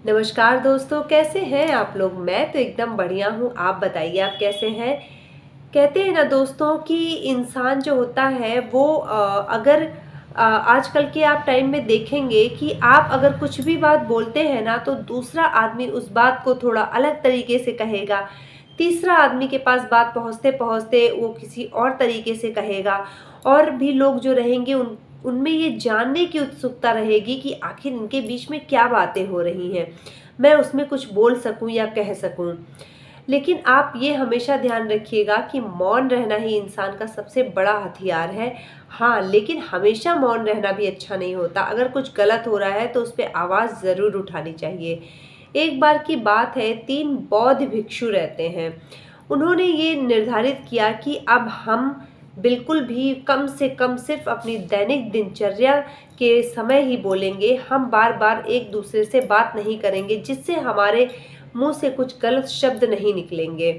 नमस्कार दोस्तों, कैसे हैं आप लोग। मैं तो एकदम बढ़िया हूँ। आप बताइए, आप कैसे हैं। कहते हैं ना दोस्तों कि इंसान जो होता है वो अगर आजकल के आप टाइम में देखेंगे कि आप अगर कुछ भी बात बोलते हैं ना तो दूसरा आदमी उस बात को थोड़ा अलग तरीके से कहेगा। तीसरा आदमी के पास बात पहुंचते पहुंचते वो किसी और तरीके से कहेगा। और भी लोग जो रहेंगे उनमें ये जानने की उत्सुकता रहेगी कि आखिर इनके बीच में क्या बातें हो रही हैं, मैं उसमें कुछ बोल सकूं या कह सकूं। लेकिन आप ये हमेशा ध्यान रखिएगा कि मौन रहना ही इंसान का सबसे बड़ा हथियार है। हाँ, लेकिन हमेशा मौन रहना भी अच्छा नहीं होता। अगर कुछ गलत हो रहा है तो उस पे आवाज़ ज़रूर उठानी चाहिए। एक बार की बात है, 3 बौद्ध भिक्षु रहते हैं। उन्होंने ये निर्धारित किया कि अब हम बिल्कुल भी कम से कम सिर्फ अपनी दैनिक दिनचर्या के समय ही बोलेंगे। हम बार-बार एक दूसरे से बात नहीं करेंगे जिससे हमारे मुँह से कुछ गलत शब्द नहीं निकलेंगे।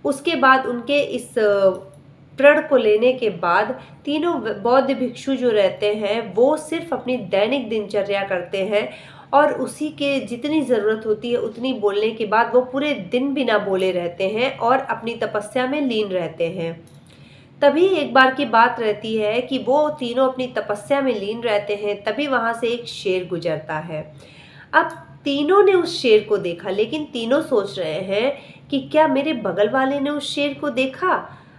उसके बाद उनके इस प्रण को लेने के बाद तीनों बौद्ध भिक्षु जो रहते हैं वो सिर्फ अपनी दैनिक दिनचर्या करते हैं और उसी के जितनी ज़रूरत होती है उतनी बोलने के बाद वो पूरे दिन बिना बोले रहते हैं और अपनी तपस्या में लीन रहते हैं। तभी एक बार की बात रहती है कि वो तीनों अपनी तपस्या में लीन रहते हैं, तभी वहाँ से एक शेर गुजरता है। अब तीनों ने उस शेर को देखा, लेकिन तीनों सोच रहे हैं कि क्या मेरे बगल वाले ने उस शेर को देखा?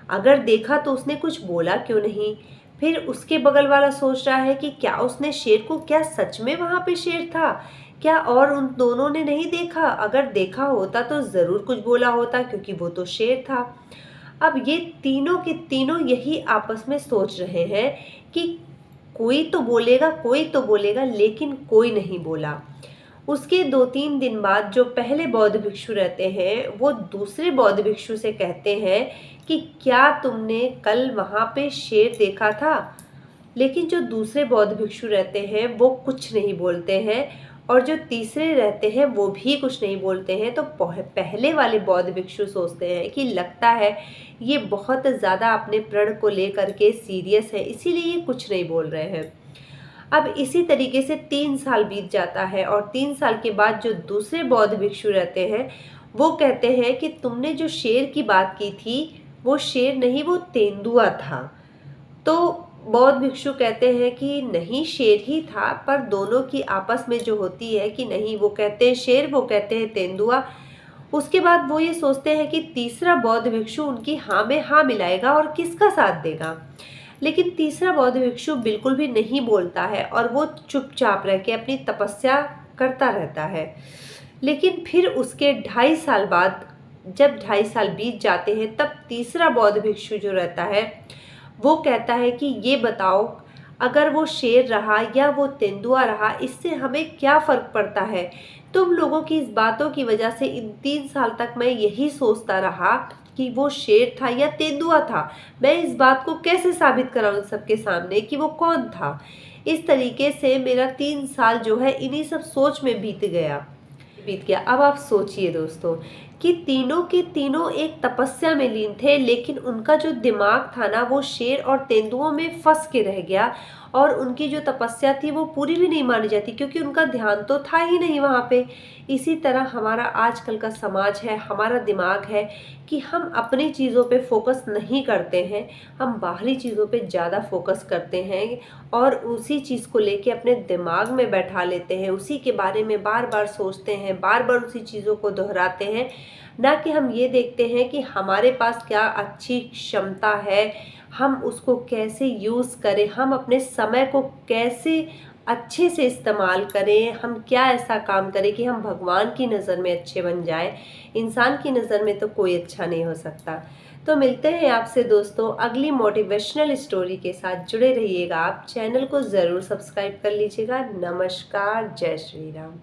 अगर देखा तो उसने कुछ बोला क्यों नहीं? फिर उसके बगल वाला सोच रहा है कि क्या उसने शेर को, क्या सच में वहाँ पे शेर था? क्या और उन दोनों ने नहीं देखा? अगर देखा होता तो ज़रूर कुछ बोला होता, क्योंकि वो तो शेर था। अब ये तीनों के तीनों यही आपस में सोच रहे हैं कि कोई तो बोलेगा, लेकिन कोई नहीं बोला। उसके 2-3 दिन बाद जो पहले बौद्ध भिक्षु रहते हैं, वो दूसरे बौद्ध भिक्षु से कहते हैं कि क्या तुमने कल वहाँ पे शेर देखा था? लेकिन जो दूसरे बौद्ध भिक्षु रहते हैं वो कुछ नहीं बोलते हैं और जो तीसरे रहते हैं वो भी कुछ नहीं बोलते हैं। तो पहले वाले बौद्ध भिक्षु सोचते हैं कि लगता है ये बहुत ज़्यादा अपने प्रण को लेकर के सीरियस है, इसीलिए ये कुछ नहीं बोल रहे हैं। अब इसी तरीके से 3 साल बीत जाता है और 3 साल के बाद जो दूसरे बौद्ध भिक्षु रहते हैं वो कहते हैं कि तुमने जो शेर की बात की थी वो शेर नहीं, वो तेंदुआ था। तो बौद्ध भिक्षु कहते हैं कि नहीं, शेर ही था, पर दोनों की आपस में जो होती है कि नहीं, वो कहते हैं शेर, वो कहते हैं तेंदुआ। उसके बाद वो ये सोचते हैं कि तीसरा बौद्ध भिक्षु उनकी हाँ में हाँ मिलाएगा और किसका साथ देगा। लेकिन तीसरा बौद्ध भिक्षु बिल्कुल भी नहीं बोलता है और वो चुपचाप रह के अपनी तपस्या करता रहता है। लेकिन फिर उसके 2.5 साल बाद, जब 2.5 साल बीत जाते हैं, तब तीसरा बौद्ध भिक्षु जो रहता है वो कहता है कि ये बताओ, अगर वो शेर रहा या वो तेंदुआ रहा, इससे हमें क्या फ़र्क पड़ता है। तुम लोगों की इस बातों की वजह से इन 3 साल तक मैं यही सोचता रहा कि वो शेर था या तेंदुआ था। मैं इस बात को कैसे साबित कराऊं सबके सामने कि वो कौन था। इस तरीके से मेरा 3 साल जो है इन्हीं सब सोच में बीत गया। अब आप सोचिए दोस्तों कि तीनों के तीनों एक तपस्या में लीन थे, लेकिन उनका जो दिमाग था ना वो शेर और तेंदुओं में फंस के रह गया और उनकी जो तपस्या थी वो पूरी भी नहीं मानी जाती, क्योंकि उनका ध्यान तो था ही नहीं वहाँ पे। इसी तरह हमारा आजकल का समाज है, हमारा दिमाग है कि हम अपनी चीज़ों पे फोकस नहीं करते हैं, हम बाहरी चीज़ों पे ज़्यादा फोकस करते हैं और उसी चीज़ को लेके अपने दिमाग में बैठा लेते हैं, उसी के बारे में बार बार सोचते हैं, बार बार उसी चीज़ों को दोहराते हैं। ना कि हम ये देखते हैं कि हमारे पास क्या अच्छी क्षमता है, हम उसको कैसे यूज़ करें, हम अपने समय को कैसे अच्छे से इस्तेमाल करें, हम क्या ऐसा काम करें कि हम भगवान की नज़र में अच्छे बन जाएं। इंसान की नज़र में तो कोई अच्छा नहीं हो सकता। तो मिलते हैं आपसे दोस्तों अगली मोटिवेशनल स्टोरी के साथ। जुड़े रहिएगा, आप चैनल को ज़रूर सब्सक्राइब कर लीजिएगा। नमस्कार, जय श्री राम।